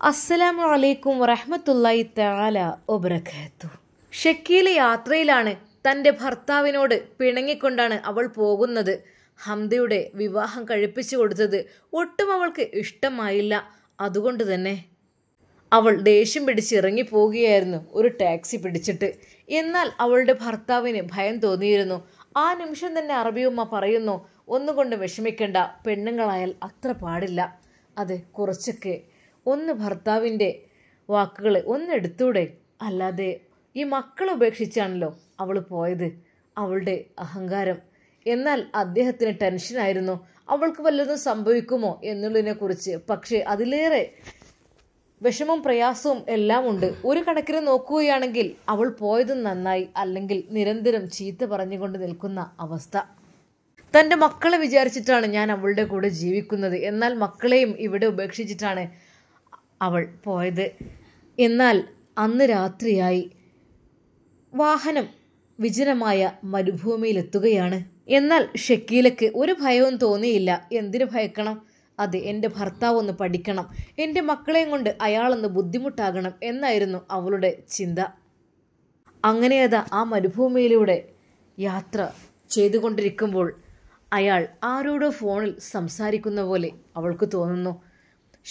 അസ്സലാമു അലൈക്കും വറഹ്മത്തുള്ളാഹി തആല വബറകാതുഹു. ഷക്കീല യാത്രയിലാണ്. തൻ്റെ ഭർത്താവിനോട് പിണങ്ങിക്കൊണ്ടാണ് അവൾ പോകുന്നത്. ഹംദയുടെ വിവാഹം കഴിപ്പിച്ചു കൊടുത്തത് ഒട്ടും അവൾക്ക് ഇഷ്ടമായില്ല. അതുകൊണ്ട് തന്നെ അവൾ ദേഷ്യം പിടിച്ച് ഇറങ്ങിപ്പോവുകയായിരുന്നു ഒരു ടാക്സി പിടിച്ചിട്ട്. എന്നാൽ അവളുടെ ഭർത്താവിന് ഭയം തോന്നിയിരുന്നു. ആ നിമിഷം തന്നെ അറബിയുമ്മ പറയുന്നു, ഒന്നുകൊണ്ട് വിഷമിക്കേണ്ട, പെണ്ണുങ്ങളായാൽ അത്ര പാടില്ല. അത് കുറച്ചൊക്കെ ഒന്ന് ഭർത്താവിൻ്റെ വാക്കുകൾ ഒന്നെടുത്തൂടെ, അല്ലാതെ ഈ മക്കളെ ഉപേക്ഷിച്ചാണല്ലോ അവൾ പോയത്, അവളുടെ അഹങ്കാരം. എന്നാൽ അദ്ദേഹത്തിന് ടെൻഷനായിരുന്നു, അവൾക്ക് വല്ലതും സംഭവിക്കുമോ എന്നുള്ളതിനെക്കുറിച്ച്. പക്ഷേ അതിലേറെ വിഷമവും പ്രയാസവും എല്ലാം ഉണ്ട്. ഒരു കണക്കിന് നോക്കുകയാണെങ്കിൽ അവൾ പോയതും നന്നായി, അല്ലെങ്കിൽ നിരന്തരം ചീത്ത പറഞ്ഞുകൊണ്ട് നിൽക്കുന്ന അവസ്ഥ. തൻ്റെ മക്കളെ വിചാരിച്ചിട്ടാണ് ഞാൻ അവളുടെ കൂടെ ജീവിക്കുന്നത്, എന്നാൽ മക്കളെയും ഇവിടെ ഉപേക്ഷിച്ചിട്ടാണ് അവൾ പോയത്. എന്നാൽ അന്ന് രാത്രിയായി. വാഹനം വിജനമായ മരുഭൂമിയിലെത്തുകയാണ്. എന്നാൽ ഷക്കീലക്ക് ഒരു ഭയവും തോന്നിയില്ല. എന്തിനു ഭയക്കണം? അതെ, എൻ്റെ ഭർത്താവ് ഒന്ന് പഠിക്കണം, എൻ്റെ മക്കളെയും കൊണ്ട് അയാളൊന്ന് ബുദ്ധിമുട്ടാകണം എന്നായിരുന്നു അവളുടെ ചിന്ത. അങ്ങനെയതാ ആ മരുഭൂമിയിലൂടെ യാത്ര ചെയ്തുകൊണ്ടിരിക്കുമ്പോൾ അയാൾ ആരോടോ ഫോണിൽ സംസാരിക്കുന്ന പോലെ അവൾക്ക് തോന്നുന്നു.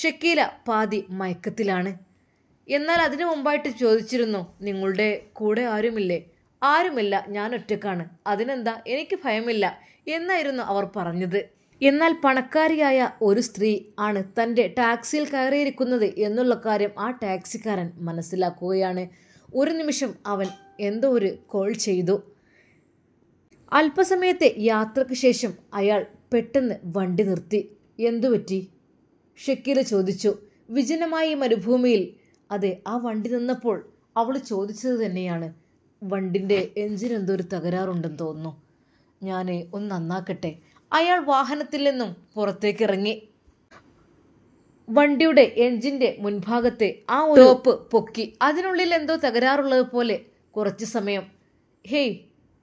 ഷക്കീല പാതി മയക്കത്തിലാണ്. എന്നാൽ അതിനു മുമ്പായിട്ട് ചോദിച്ചിരുന്നു, നിങ്ങളുടെ കൂടെ ആരുമില്ലേ? ആരുമില്ല, ഞാൻ ഒറ്റക്കാണ്. അതിനെന്താ, എനിക്ക് ഭയമില്ല എന്നായിരുന്നു അവർ പറഞ്ഞത്. എന്നാൽ പണക്കാരിയായ ഒരു സ്ത്രീ ആണ് തൻ്റെ ടാക്സിയിൽ കയറിയിരിക്കുന്നത് എന്നുള്ള കാര്യം ആ ടാക്സിക്കാരൻ മനസ്സിലാക്കുകയാണ്. ഒരു നിമിഷം അവൻ എന്തോ ഒരു കോൾ ചെയ്തു. അല്പസമയത്തെ യാത്രയ്ക്ക് ശേഷം അയാൾ പെട്ടെന്ന് വണ്ടി നിർത്തി. എന്തു പറ്റി? ഷക്കീല ചോദിച്ചു. വിജനമായ മരുഭൂമിയിൽ. അതെ, ആ വണ്ടി നിന്നപ്പോൾ അവൾ ചോദിച്ചത് തന്നെയാണ്. വണ്ടിൻ്റെ എഞ്ചിൻ എന്തോ ഒരു തകരാറുണ്ടെന്ന് തോന്നുന്നു, ഞാൻ ഒന്ന് നന്നാക്കട്ടെ. അയാൾ വാഹനത്തിൽ നിന്നും പുറത്തേക്ക് ഇറങ്ങി. വണ്ടിയുടെ എഞ്ചിൻ്റെ മുൻഭാഗത്തെ ആ ഒരു ടോപ്പ് പൊക്കി. അതിനുള്ളിൽ എന്തോ തകരാറുള്ളത് പോലെ. കുറച്ച് സമയം. ഹേയ്,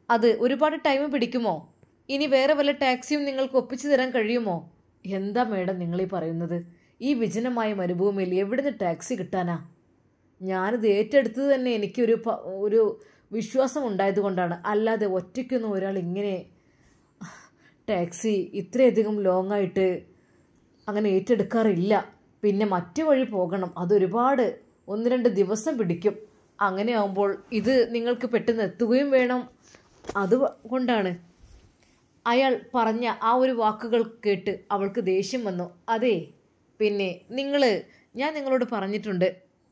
അത് ഒരുപാട് ടൈം പിടിക്കുമോ? ഇനി വേറെ വല്ല ടാക്സിയും നിങ്ങൾക്ക് ഒപ്പിച്ചു തരാൻ കഴിയുമോ? എന്താ മേഡം നിങ്ങളീ പറയുന്നത്? ഈ വിജനമായ മരുഭൂമിയിൽ എവിടുന്ന് ടാക്സി കിട്ടാനാ? ഞാനിത് ഏറ്റെടുത്തത് തന്നെ ഒരു വിശ്വാസം ഉണ്ടായതുകൊണ്ടാണ്, അല്ലാതെ ഒറ്റയ്ക്കൊന്നും ഒരാൾ ഇങ്ങനെ ടാക്സി ഇത്രയധികം ലോങ് ആയിട്ട് അങ്ങനെ ഏറ്റെടുക്കാറില്ല. പിന്നെ മറ്റു വഴി പോകണം, അതൊരുപാട് 1-2 ദിവസം പിടിക്കും. അങ്ങനെ ആകുമ്പോൾ ഇത് നിങ്ങൾക്ക് പെട്ടെന്ന് എത്തുകയും വേണം. അതുകൊണ്ടാണ്. അയാൾ പറഞ്ഞ ആ ഒരു വാക്കുകൾ കേട്ട് അവൾക്ക് ദേഷ്യം വന്നു. അതെ, പിന്നെ ഞാൻ നിങ്ങളോട് പറഞ്ഞിട്ടുണ്ട്,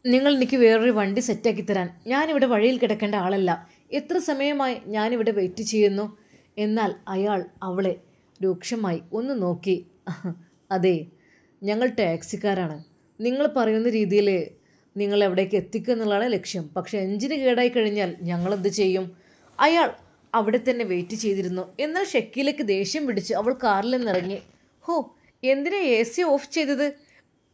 നിങ്ങൾ എനിക്ക് വേറൊരു വണ്ടി സെറ്റാക്കി തരാൻ. ഞാനിവിടെ വഴിയിൽ കിടക്കേണ്ട ആളല്ല. എത്ര സമയമായി ഞാനിവിടെ വെയിറ്റ് ചെയ്യുന്നു. എന്നാൽ അയാൾ അവളെ രൂക്ഷമായി ഒന്ന് നോക്കി. അതെ, ഞങ്ങൾ ടാക്സിക്കാരാണ്. നിങ്ങൾ പറയുന്ന രീതിയിൽ നിങ്ങൾ എവിടേക്ക് എത്തിക്കുക എന്നുള്ളതാണ് ലക്ഷ്യം. പക്ഷേ എഞ്ചിന് കേടായി കഴിഞ്ഞാൽ ഞങ്ങളെന്ത് ചെയ്യും? അയാൾ അവിടെ തന്നെ വെയിറ്റ് ചെയ്തിരുന്നു. എന്നാൽ ഷക്കീലയ്ക്ക് ദേഷ്യം പിടിച്ച് അവൾ കാറിൽ നിന്നിറങ്ങി. ഹോ, എന്തിനാ AC ഓഫ് ചെയ്തത്?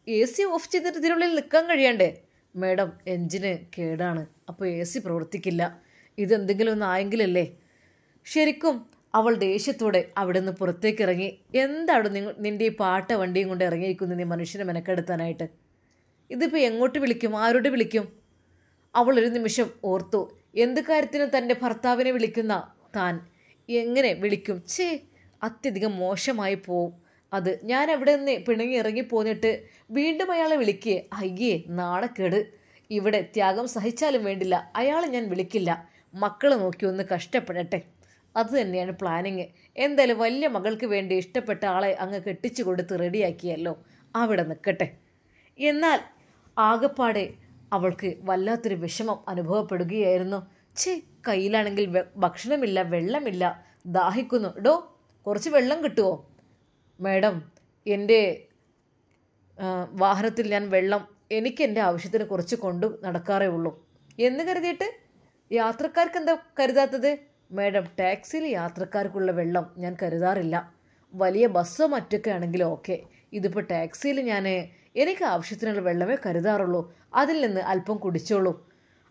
AC ഓഫ് ചെയ്തിട്ട് ഇതിനുള്ളിൽ നിൽക്കാൻ കഴിയണ്ടേ? മേഡം, എഞ്ചിന് കേടാണ്, അപ്പോൾ AC പ്രവർത്തിക്കില്ല. ഇതെന്തെങ്കിലും ഒന്ന് ആയെങ്കിലല്ലേ. ശരിക്കും അവൾ ദേഷ്യത്തോടെ അവിടെ നിന്ന് പുറത്തേക്ക് ഇറങ്ങി. എന്താണ് നിൻ്റെ ഈ പാട്ട വണ്ടിയും കൊണ്ട് ഇറങ്ങിയിരിക്കുന്നത് നീ മനുഷ്യനെ മെനക്കെടുത്താനായിട്ട്? ഇതിപ്പോൾ എങ്ങോട്ട് വിളിക്കും? ആരോട് വിളിക്കും? അവൾ ഒരു നിമിഷം ഓർത്തു. എന്ത് കാര്യത്തിനും തൻ്റെ ഭർത്താവിനെ വിളിക്കുന്ന താൻ എങ്ങനെ വിളിക്കും? അത്യധികം മോശമായി പോവും അത്. ഞാൻ അവിടെ നിന്ന് പിണങ്ങി ഇറങ്ങിപ്പോന്നിട്ട് വീണ്ടും അയാളെ വിളിക്കേ? അയ്യേ, നാണക്കേട്. ഇവിടെ ത്യാഗം സഹിച്ചാലും വേണ്ടില്ല, അയാളെ ഞാൻ വിളിക്കില്ല. മക്കളെ നോക്കി ഒന്ന് കഷ്ടപ്പെടട്ടെ, അത് തന്നെയാണ് പ്ലാനിങ്. എന്തായാലും വലിയ മകൾക്ക് വേണ്ടി ഇഷ്ടപ്പെട്ട ആളെ അങ്ങ് കെട്ടിച്ചു കൊടുത്ത് റെഡിയാക്കിയല്ലോ, അവിടെ നിൽക്കട്ടെ. എന്നാൽ ആകപ്പാടെ അവൾക്ക് വല്ലാത്തൊരു വിഷമം അനുഭവപ്പെടുകയായിരുന്നു. കയ്യിലാണെങ്കിൽ ഭക്ഷണമില്ല, വെള്ളമില്ല, ദാഹിക്കുന്നു. ഡോ, കുറച്ച് വെള്ളം കിട്ടുമോ? മേഡം, എൻ്റെ വാഹനത്തിൽ ഞാൻ വെള്ളം എനിക്ക് എൻ്റെ ആവശ്യത്തിന് കുറച്ച് കൊണ്ടു നടക്കാറേ ഉള്ളൂ. എന്ന് കരുതിയിട്ട് യാത്രക്കാർക്ക് എന്താ കരുതാത്തത്? മേഡം, ടാക്സിയിൽ യാത്രക്കാർക്കുള്ള വെള്ളം ഞാൻ കരുതാറില്ല. വലിയ ബസ്സോ മറ്റൊക്കെ ആണെങ്കിലും ഓക്കെ. ഇതിപ്പോൾ ടാക്സിയിൽ എനിക്ക് ആവശ്യത്തിനുള്ള വെള്ളമേ കരുതാറുള്ളൂ. അതിൽ നിന്ന് അല്പം കുടിച്ചോളൂ.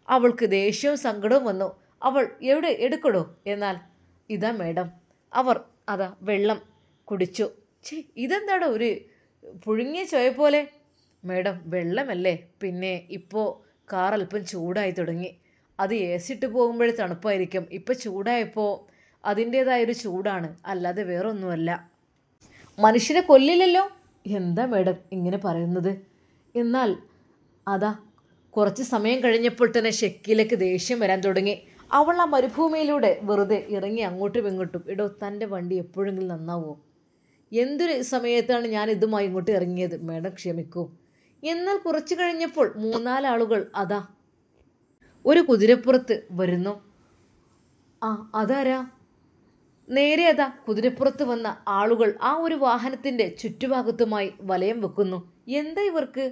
അവൾക്ക് ദേഷ്യവും സങ്കടവും വന്നു. അവൾ എവിടെ എടുക്കടോ? എന്നാൽ ഇതാ മേഡം. അവർ വെള്ളം കുടിച്ചു. ഇതെന്താടോ ഒരു പുഴുങ്ങിയ ചോയ പോലെ? മേഡം വെള്ളമല്ലേ, പിന്നെ ഇപ്പോൾ കാർ അല്പം ചൂടായി തുടങ്ങി. അത് എ സി ഇട്ട് പോകുമ്പോഴേ തണുപ്പായിരിക്കും. ഇപ്പം ചൂടായപ്പോൾ അതിൻ്റേതായൊരു ചൂടാണ്, അല്ലാതെ വേറൊന്നുമല്ല. മനുഷ്യനെ കൊല്ലില്ലല്ലോ. എന്താ മേഡം ഇങ്ങനെ പറയുന്നത്? എന്നാൽ അതാ കുറച്ച് സമയം കഴിഞ്ഞപ്പോൾ തന്നെ ഷക്കീലയ്ക്ക് ദേഷ്യം വരാൻ തുടങ്ങി. അവൾ ആ മരുഭൂമിയിലൂടെ വെറുതെ ഇറങ്ങി അങ്ങോട്ടും ഇങ്ങോട്ടും. എടോ, തൻ്റെ വണ്ടി എപ്പോഴെങ്കിലും നന്നാവോ? എന്തൊരു സമയത്താണ് ഞാൻ ഇതുമായി ഇങ്ങോട്ട് ഇറങ്ങിയത്? മേഡം ക്ഷമിക്കൂ. എന്നാൽ കുറച്ച് കഴിഞ്ഞപ്പോൾ 3-4 ആളുകൾ അതാ ഒരു കുതിരപ്പുറത്ത് വരുന്നു. ആ അതാരാ? നേരെ അതാ കുതിരപ്പുറത്ത് വന്ന ആളുകൾ ആ ഒരു വാഹനത്തിൻ്റെ ചുറ്റുഭാഗത്തുമായി വലയം വെക്കുന്നു. എന്താ ഇവർക്ക്?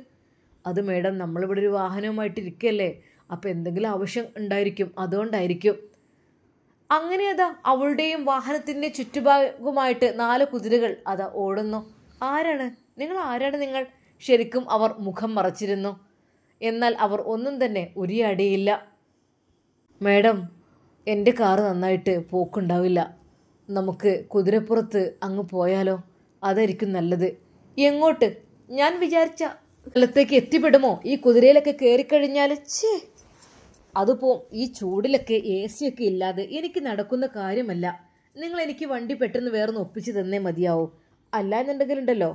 അത് മേഡം, നമ്മളിവിടെ ഒരു വാഹനവുമായിട്ടിരിക്കല്ലേ, അപ്പോൾ എന്തെങ്കിലും ആവശ്യം ഉണ്ടായിരിക്കും, അതുകൊണ്ടായിരിക്കും. അങ്ങനെ അതാ അവളുടെയും വാഹനത്തിൻ്റെ ചുറ്റുഭാഗമായിട്ട് 4 കുതിരകൾ അതാ ഓടുന്നു. ആരാണ് നിങ്ങൾ? ശരിക്കും അവർ മുഖം മറച്ചിരുന്നു. എന്നാൽ അവർ ഒന്നും തന്നെ ഉരിയാടിയില്ല. മേഡം, എൻ്റെ കാറ് നന്നായിട്ട് പോക്കുണ്ടാവില്ല. നമുക്ക് കുതിരപ്പുറത്ത് അങ്ങ് പോയാലോ? അതായിരിക്കും നല്ലത്. എങ്ങോട്ട്? ഞാൻ വിചാരിച്ച സ്ഥലത്തേക്ക് എത്തിപ്പെടുമോ ഈ കുതിരയിലൊക്കെ കയറിക്കഴിഞ്ഞാൽ? അതിപ്പോൾ ഈ ചൂടിലൊക്കെ എ സിയൊക്കെ ഇല്ലാതെ എനിക്ക് നടക്കുന്ന കാര്യമല്ല. നിങ്ങൾ എനിക്ക് വണ്ടി പെട്ടെന്ന് വേറൊന്ന് ഒപ്പിച്ച് തന്നേ മതിയാവോ? അല്ലാന്നുണ്ടെങ്കിലുണ്ടല്ലോ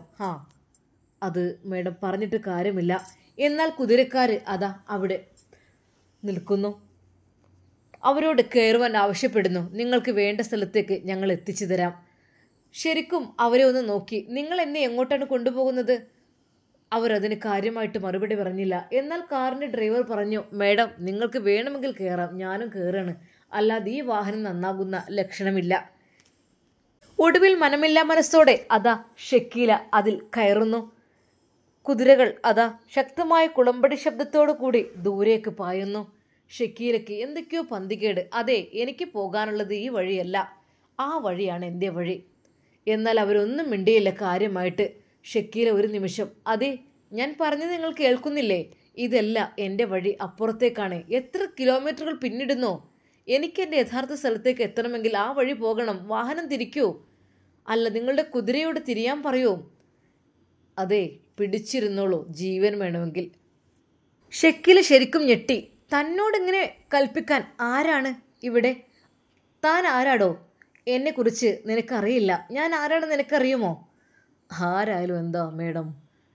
അത് മേഡം പറഞ്ഞിട്ട് കാര്യമില്ല. എന്നാൽ കുതിരക്കാർ അതാ അവിടെ നിൽക്കുന്നു. അവരോട് കയറുവാൻ ആവശ്യപ്പെടുന്നു. നിങ്ങൾക്ക് വേണ്ട സ്ഥലത്തേക്ക് ഞങ്ങൾ എത്തിച്ചു തരാം. ശരിക്കും അവരെ ഒന്ന് നോക്കി, നിങ്ങൾ എന്നെ എങ്ങോട്ടാണ് കൊണ്ടുപോകുന്നത്? അവരതിന് കാര്യമായിട്ട് മറുപടി പറഞ്ഞില്ല. എന്നാൽ കാറിൻ്റെ ഡ്രൈവർ പറഞ്ഞു, മേഡം നിങ്ങൾക്ക് വേണമെങ്കിൽ കയറാം, ഞാനും കയറാണ്, അല്ലാതെ ഈ വാഹനം നന്നാകുന്ന ലക്ഷണമില്ല. ഒടുവിൽ മനമില്ലാ മനസ്സോടെ അതാ ഷക്കീല അതിൽ കയറുന്നു. കുതിരകൾ അതാ ശക്തമായ കുളമ്പടി ശബ്ദത്തോടു കൂടി ദൂരേക്ക് പായുന്നു. ഷക്കീലയ്ക്ക് എന്തൊക്കെയോ പന്തികേട്. അതെ, എനിക്ക് പോകാനുള്ളത് ഈ വഴിയല്ല, ആ വഴിയാണ് എൻ്റെ വഴി. എന്നാൽ അവരൊന്നും മിണ്ടിയില്ല കാര്യമായിട്ട്. ഷക്കീല ഒരു നിമിഷം, അതെ ഞാൻ പറഞ്ഞത് നിങ്ങൾ കേൾക്കുന്നില്ലേ? ഇതല്ല എൻ്റെ വഴി, അപ്പുറത്തേക്കാണ്. എത്ര കിലോമീറ്ററുകൾ പിന്നിടുന്നോ? എനിക്ക് എൻ്റെ യഥാർത്ഥ സ്ഥലത്തേക്ക് എത്തണമെങ്കിൽ ആ വഴി പോകണം. വാഹനം തിരിക്കൂ, അല്ല നിങ്ങളുടെ കുതിരയോട് തിരിയാൻ പറയൂ. അതെ, പിടിച്ചിരുന്നോളൂ, ജീവൻ വേണമെങ്കിൽ. ഷക്കീല ശരിക്കും ഞെട്ടി. തന്നോടിങ്ങനെ കൽപ്പിക്കാൻ ആരാണ് ഇവിടെ? താൻ ആരാടോ? എന്നെക്കുറിച്ച് നിനക്കറിയില്ല. ഞാൻ ആരാണെന്ന് നിനക്കറിയുമോ? ആരായാലും എന്താ മേഡം,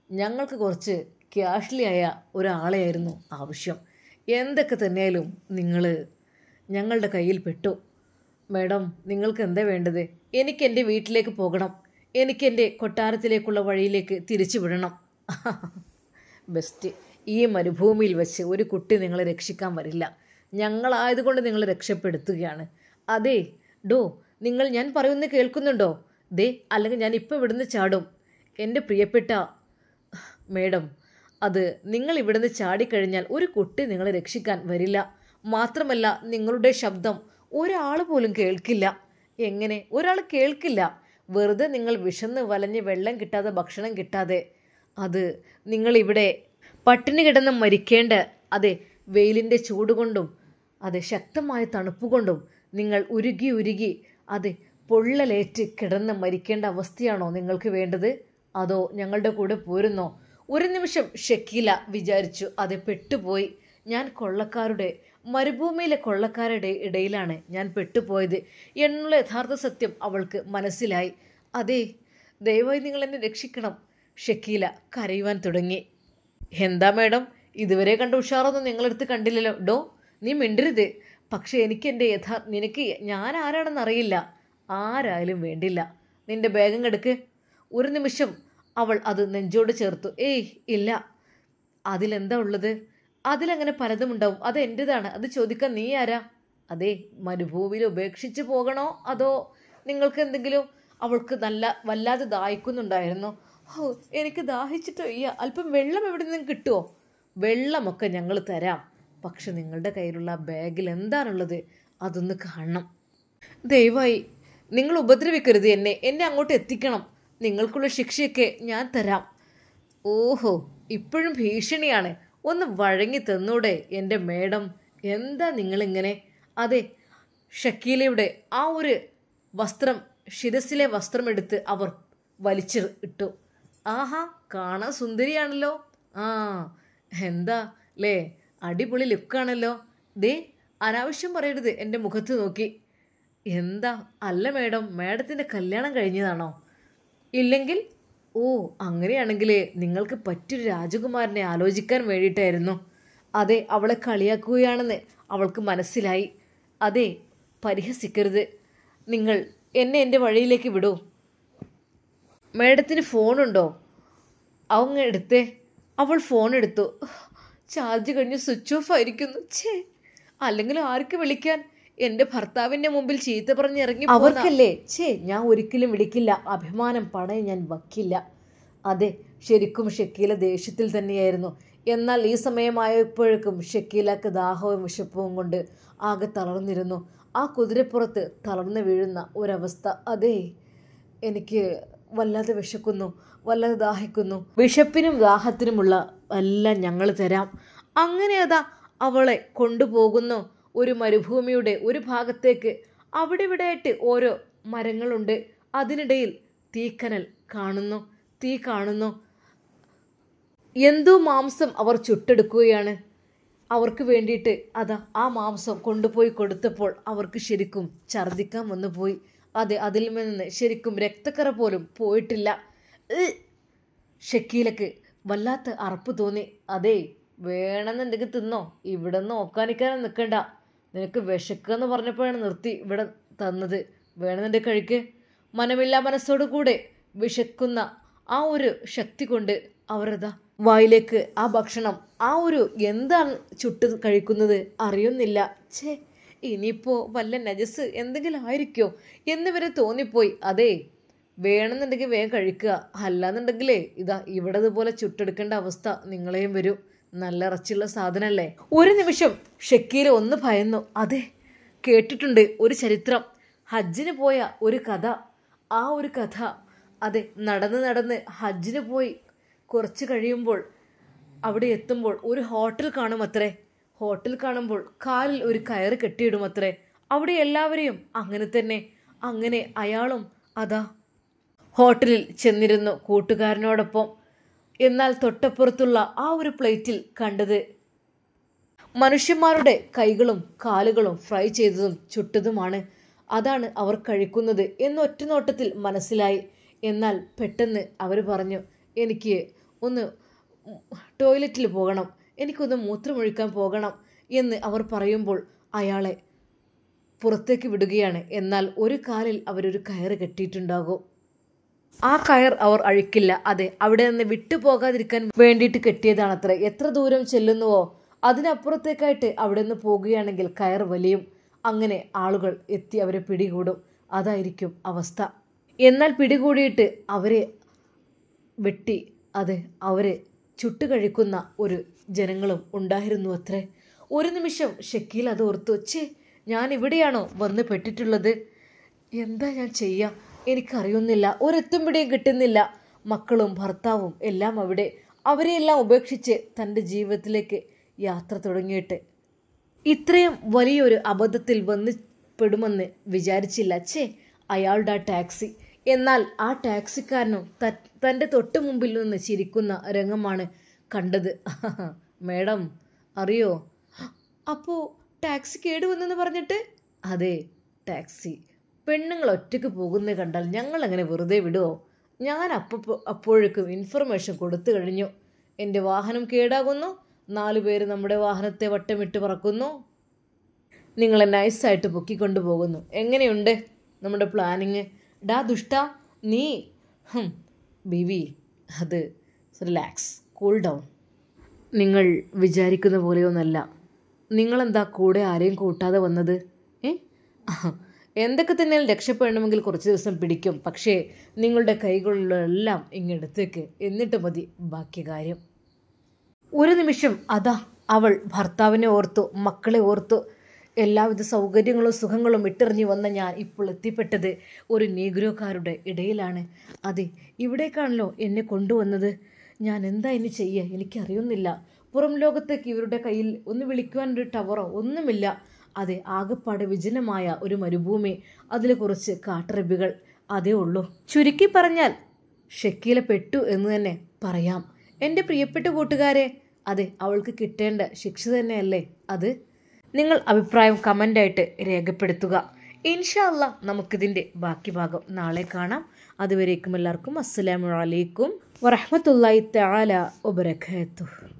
ഞങ്ങൾക്ക് കുറച്ച് ക്യാഷ്ലി ആയ ഒരാളെയായിരുന്നു ആവശ്യം. എന്തൊക്കെ തന്നെയായാലും നിങ്ങൾ ഞങ്ങളുടെ കയ്യിൽ പെട്ടു. മേഡം, നിങ്ങൾക്ക് എന്താ വേണ്ടത്? എനിക്ക് എൻ്റെ വീട്ടിലേക്ക് പോകണം. എനിക്ക് എൻ്റെ കൊട്ടാരത്തിലേക്കുള്ള വഴിയിലേക്ക് തിരിച്ചു വിടണം. ബെസ്റ്റ്. ഈ മരുഭൂമിയിൽ വെച്ച് ഒരു കുട്ടി നിങ്ങളെ രക്ഷിക്കാൻ വരില്ല. ഞങ്ങളായതുകൊണ്ട് നിങ്ങളെ രക്ഷപ്പെടുത്തുകയാണ്. അതെ നിങ്ങൾ ഞാൻ പറയുന്നത് കേൾക്കുന്നുണ്ടോ? അല്ലെങ്കിൽ ഞാൻ ഇപ്പോൾ ഇവിടുന്ന് ചാടും. എൻ്റെ പ്രിയപ്പെട്ട മേഡം, അത് നിങ്ങൾ ഇവിടുന്ന് ചാടിക്കഴിഞ്ഞാൽ ഒരു കുട്ടി നിങ്ങളെ രക്ഷിക്കാൻ വരില്ല. മാത്രമല്ല നിങ്ങളുടെ ശബ്ദം ഒരാൾ പോലും കേൾക്കില്ല. എങ്ങനെ ഒരാൾ കേൾക്കില്ല? വെറുതെ നിങ്ങൾ വിശന്ന് വലഞ്ഞ് വെള്ളം കിട്ടാതെ ഭക്ഷണം കിട്ടാതെ അത് നിങ്ങളിവിടെ പട്ടിണി കിടന്ന് മരിക്കേണ്ട, അതെ വെയിലിൻ്റെ ചൂടുകൊണ്ടും അതെ ശക്തമായ തണുപ്പുകൊണ്ടും നിങ്ങൾ ഉരുകി അതെ പൊള്ളലേറ്റ് കിടന്ന് മരിക്കേണ്ട അവസ്ഥയാണോ നിങ്ങൾക്ക് വേണ്ടത്? അതോ ഞങ്ങളുടെ കൂടെ പോരുന്നോ? ഒരു നിമിഷം ഷക്കീല വിചാരിച്ചു, അതെ പെട്ടുപോയി. ഞാൻ മരുഭൂമിയിലെ കൊള്ളക്കാരുടെ ഇടയിലാണ് ഞാൻ പെട്ടുപോയത് എന്നുള്ള യഥാർത്ഥ സത്യം അവൾക്ക് മനസ്സിലായി. അതെ, ദയവായി നിങ്ങൾ എന്നെ രക്ഷിക്കണം. ഷക്കീല കരയുവാൻ തുടങ്ങി. എന്താ മേഡം, ഇതുവരെ കണ്ട ഉഷാറൊന്നും നിങ്ങളെടുത്ത് കണ്ടില്ലല്ലോ. നീ മിണ്ടരുത്. പക്ഷെ നിനക്ക് ഞാൻ ആരാണെന്ന് അറിയില്ല. ആരായാലും വേണ്ടില്ല, നിന്റെ ബാഗും എടുക്ക്. ഒരു നിമിഷം അവൾ അത് നെഞ്ചോട് ചേർത്തു. ഇല്ല, അതിലെന്താ ഉള്ളത്? അതിലങ്ങനെ പലതുമുണ്ടാവും. അത് എൻ്റെതാണ്. അത് ചോദിക്കാൻ നീ ആരാ? അതെ, മരുഭൂമിയിൽ ഉപേക്ഷിച്ച് പോകണോ അതോ നിങ്ങൾക്ക് എന്തെങ്കിലും? അവൾക്ക് വല്ലാതെ ദാഹിക്കുന്നുണ്ടായിരുന്നു. എനിക്ക് ദാഹിച്ചിട്ടോ അല്പം വെള്ളം എവിടെ നിന്നും കിട്ടുമോ? വെള്ളമൊക്കെ ഞങ്ങൾ തരാം, പക്ഷെ നിങ്ങളുടെ കയ്യിലുള്ള ബാഗിൽ എന്താണുള്ളത് അതൊന്ന് കാണണം. ദയവായി നിങ്ങൾ ഉപദ്രവിക്കരുത്. എന്നെ അങ്ങോട്ട് എത്തിക്കണം. നിങ്ങൾക്കുള്ള ശിക്ഷയൊക്കെ ഞാൻ തരാം. ഓഹോ, ഇപ്പോഴും ഭീഷണിയാണ്. ഒന്ന് വഴങ്ങി തന്നൂടെ എൻ്റെ മേഡം? എന്താ നിങ്ങളിങ്ങനെ? അതെ, ഷക്കീലയുടെ ആ ഒരു ശിരസിലെ വസ്ത്രം എടുത്ത് അവർ വലിച്ചു ഇട്ടു. ആഹാ, കാണാൻ സുന്ദരിയാണല്ലോ. ആ എന്താ ലേ, അടിപൊളി ലുക്കാണല്ലോ. ദേ അനാവശ്യം പറയരുത് എൻ്റെ മുഖത്ത് നോക്കി. എന്താ അല്ല മേഡം, മേഡത്തിൻ്റെ കല്യാണം കഴിഞ്ഞതാണോ? ഇല്ലെങ്കിൽ ഓ അങ്ങനെയാണെങ്കിൽ നിങ്ങൾക്ക് പറ്റിയൊരു രാജകുമാരനെ ആലോചിക്കാൻ വേണ്ടിയിട്ടായിരുന്നു. അതെ, അവളെ കളിയാക്കുകയാണെന്ന് അവൾക്ക് മനസ്സിലായി. അതെ, പരിഹസിക്കരുത്. നിങ്ങൾ എന്നെ എൻ്റെ വഴിയിലേക്ക് വിടൂ. മേഡത്തിന് ഫോണുണ്ടോ? അവങ്ങ് എടുത്തേ. അവൾ ഫോൺ എടുത്തു. ചാർജ് കഴിഞ്ഞ് സ്വിച്ച് ഓഫ് ആയിരിക്കുന്നു. ഛേ, അല്ലെങ്കിൽ ആർക്ക് വിളിക്കാൻ? എൻ്റെ ഭർത്താവിൻ്റെ മുമ്പിൽ ചീത്ത പറഞ്ഞിറങ്ങി അവർക്കല്ലേ? ഛേ, ഞാൻ ഒരിക്കലും വിളിക്കില്ല. അഭിമാനം പണയം ഞാൻ വയ്ക്കില്ല. അതെ, ശരിക്കും ഷക്കീല ദേഷ്യത്തിൽ തന്നെയായിരുന്നു. എന്നാൽ ഈ സമയമായപ്പോഴേക്കും ഷക്കീലക്ക് ദാഹവും വിശപ്പും കൊണ്ട് ആകെ തളർന്നിരുന്നു. ആ കുതിരപ്പുറത്ത് തളർന്നു വീഴുന്ന ഒരവസ്ഥ. അതെ, എനിക്ക് വല്ലാതെ വിശക്കുന്നു, വല്ലാതെ ദാഹിക്കുന്നു. വിശപ്പിനും ദാഹത്തിനുമുള്ള എല്ലാം ഞങ്ങൾ തരാം. അങ്ങനെ അതാ അവളെ കൊണ്ടുപോകുന്നു ഒരു മരുഭൂമിയുടെ ഒരു ഭാഗത്തേക്ക്. അവിടെ ഇവിടെയായിട്ട് ഓരോ മരങ്ങളുണ്ട്. അതിനിടയിൽ തീക്കനൽ കാണുന്നു, തീ കാണുന്നു. എന്തോ മാംസം അവർ ചുട്ടെടുക്കുകയാണ് അവർക്ക് വേണ്ടിയിട്ട്. അതാ ആ മാംസം കൊണ്ടുപോയി കൊടുത്തപ്പോൾ അവർക്ക് ശരിക്കും ഛർദ്ദിക്കാൻ വന്നുപോയി. അതെ, അതിൽ നിന്ന് ശരിക്കും രക്തക്കറ പോലും പോയിട്ടില്ല. ഷക്കീലക്ക് വല്ലാത്ത അറപ്പ് തോന്നി. അതെ, വേണമെന്നുണ്ടെങ്കിൽ തിന്നോ, ഇവിടെ നിന്ന് നോക്കാനിക്കാനും നിൽക്കണ്ട. നിനക്ക് വിശക്കെന്ന് പറഞ്ഞപ്പോഴാണ് നിർത്തി ഇവിടെ തന്നത്. വേണമെന്നുണ്ടെങ്കിൽ കഴിക്ക്. മനമില്ലാ മനസ്സോടു കൂടെ വിശക്കുന്ന ആ ഒരു ശക്തി കൊണ്ട് അവരതാ വായിലേക്ക് ആ ഭക്ഷണം, ആ ഒരു എന്താണ് ചുട്ട് കഴിക്കുന്നത് അറിയുന്നില്ല. ഛേ, ഇനിയിപ്പോൾ വല്ല നജസ് എന്തെങ്കിലും ആയിരിക്കോ എന്ന് വരെ തോന്നിപ്പോയി. അതെ, വേണമെന്നുണ്ടെങ്കിൽ വേഗം കഴിക്കുക. അല്ലാന്നുണ്ടെങ്കിലേ ഇതാ ഇവിടെ ഇതുപോലെ ചുട്ടെടുക്കേണ്ട അവസ്ഥ നിങ്ങളെയും വരും. നല്ല ഇറച്ചിയുള്ള സാധനമല്ലേ. ഒരു നിമിഷം ഷക്കീല ഒന്ന് ഭയന്നു. അതെ, കേട്ടിട്ടുണ്ട് ഒരു ചരിത്രം, ഹജ്ജിന് പോയ ഒരു കഥ. ആ ഒരു കഥ അതെ, നടന്ന് ഹജ്ജിന് പോയി കുറച്ച് കഴിയുമ്പോൾ അവിടെ എത്തുമ്പോൾ ഒരു ഹോട്ടൽ കാണുമത്രേ. ഹോട്ടൽ കാണുമ്പോൾ കാലിൽ ഒരു കയറ് കെട്ടിയിടുമത്രേ. അവിടെ എല്ലാവരെയും അങ്ങനെ തന്നെ. അങ്ങനെ അയാളും അതാ ഹോട്ടലിൽ ചെന്നിരുന്നു കൂട്ടുകാരനോടൊപ്പം. എന്നാൽ തൊട്ടപ്പുറത്തുള്ള ആ ഒരു പ്ലേറ്റിൽ കണ്ടത് മനുഷ്യന്മാരുടെ കൈകളും കാലുകളും ഫ്രൈ ചെയ്തതും ചുട്ടതുമാണ്. അതാണ് അവർ കഴിക്കുന്നത് എന്ന് ഒറ്റ നോട്ടത്തിൽ മനസ്സിലായി. എന്നാൽ പെട്ടെന്ന് അവർ പറഞ്ഞു, എനിക്ക് ഒന്ന് ടോയ്ലറ്റിൽ പോകണം, എനിക്കൊന്ന് മൂത്രമൊഴിക്കാൻ പോകണം എന്ന് അവർ പറയുമ്പോൾ അയാളെ പുറത്തേക്ക് വിടുകയാണ്. എന്നാൽ ഒരു കാലിൽ അവരൊരു കയറ് കെട്ടിയിട്ടുണ്ടാകും. ആ കയർ അവർ അഴിക്കില്ല. അതെ, അവിടെ നിന്ന് വിട്ടുപോകാതിരിക്കാൻ വേണ്ടിയിട്ട് കെട്ടിയതാണത്രേ. എത്ര ദൂരം ചെല്ലുന്നുവോ അതിനപ്പുറത്തേക്കായിട്ട് അവിടെ നിന്ന് പോകുകയാണെങ്കിൽ കയർ വലിയും. അങ്ങനെ ആളുകൾ എത്തി അവരെ പിടികൂടും. അതായിരിക്കും അവസ്ഥ. എന്നാൽ പിടികൂടിയിട്ട് അവരെ വെട്ടി അതെ അവരെ ചുട്ടുകഴിക്കുന്ന ഒരു ജനങ്ങളും ഉണ്ടായിരുന്നു അത്രേ. ഒരു നിമിഷം ഷക്കീൽ അത് ഓർത്തു. ഛേ, ഞാൻ ഇവിടെയാണോ വന്ന് പെട്ടിട്ടുള്ളത്? എന്താ ഞാൻ ചെയ്യുക? എനിക്കറിയുന്നില്ല. ഒരെത്തും പിടിയും കിട്ടുന്നില്ല. മക്കളും ഭർത്താവും എല്ലാം അവിടെ. അവരെയെല്ലാം ഉപേക്ഷിച്ച് തൻ്റെ ജീവിതത്തിലേക്ക് യാത്ര തുടങ്ങിയിട്ട് ഇത്രയും വലിയൊരു അബദ്ധത്തിൽ വന്ന് പെടുമെന്ന് വിചാരിച്ചില്ല. ഛേ, അയാളുടെ ആ ടാക്സി. എന്നാൽ ആ ടാക്സിക്കാരനും തൻ്റെ തൊട്ട് മുമ്പിൽ നിന്ന് ചിരിക്കുന്ന രംഗമാണ് കണ്ടത്. മേഡം അറിയോ? അപ്പോൾ ടാക്സി കേടുവന്നെന്ന് പറഞ്ഞിട്ട്? അതെ, ടാക്സി. പെണ്ണുങ്ങൾ ഒറ്റയ്ക്ക് പോകുന്നത് കണ്ടാൽ ഞങ്ങൾ അങ്ങനെ വെറുതെ വിടുമോ? ഞാൻ അപ്പോഴേക്കും ഇൻഫർമേഷൻ കൊടുത്തു കഴിഞ്ഞു. എൻ്റെ വാഹനം കേടാകുന്നു, 4 പേര് നമ്മുടെ വാഹനത്തെ വട്ടമിട്ട് പറക്കുന്നു, നിങ്ങളെ നൈസായിട്ട് പൊക്കിക്കൊണ്ടു പോകുന്നു. എങ്ങനെയുണ്ട് നമ്മുടെ പ്ലാനിങ്? ഡാ ദുഷ്ട, നീ ബേബി അത് റിലാക്സ്, കൂൾ ഡൗൺ. നിങ്ങൾ വിചാരിക്കുന്ന പോലെയൊന്നല്ല. നിങ്ങളെന്താ കൂടെ ആരെയും കൂട്ടാതെ വന്നത്? എന്തൊക്കെ തന്നെ രക്ഷപ്പെടണമെങ്കിൽ കുറച്ച് ദിവസം പിടിക്കും. പക്ഷേ നിങ്ങളുടെ കൈകളിലെല്ലാം ഇങ്ങെടുത്തേക്ക്, എന്നിട്ട് മതി ബാക്കി കാര്യം. ഒരു നിമിഷം അതാ അവൾ ഭർത്താവിനെ ഓർത്തു, മക്കളെ ഓർത്തു. എല്ലാവിധ സൗകര്യങ്ങളും സുഖങ്ങളും ഇട്ടെറിഞ്ഞു വന്ന ഞാൻ ഇപ്പോൾ എത്തിപ്പെട്ടത് ഒരു നീഗ്രോക്കാരുടെ ഇടയിലാണ്. അതെ, ഇവിടേക്കാണല്ലോ എന്നെ കൊണ്ടുവന്നത്. ഞാൻ എന്താ ഇനി ചെയ്യുക? എനിക്കറിയുന്നില്ല. പുറം ലോകത്തേക്ക് ഇവരുടെ കയ്യിൽ ഒന്ന് വിളിക്കുവാനൊരു ടവറോ ഒന്നുമില്ല. അതെ, ആകെപ്പാടെ വിജനമായ ഒരു മരുഭൂമി, അതിൽ കുറച്ച് കാട്ടറബികൾ, അതേ ഉള്ളൂ. ചുരുക്കി പറഞ്ഞാൽ ഷക്കീല പെട്ടു എന്ന് തന്നെ പറയാം. എൻ്റെ പ്രിയപ്പെട്ട കൂട്ടുകാരെ, അതെ, അവൾക്ക് കിട്ടേണ്ട ശിക്ഷ തന്നെയല്ലേ അത്? നിങ്ങൾ അഭിപ്രായം കമൻ്റായിട്ട് രേഖപ്പെടുത്തുക. ഇൻഷാ അല്ലാ നമുക്കിതിൻ്റെ ബാക്കി ഭാഗം നാളെ കാണാം. അതുവരേക്കും എല്ലാവർക്കും അസ്സലാമു അലൈക്കും വറഹ്മത്തുള്ളാഹി തആല വബറകാതുഹു.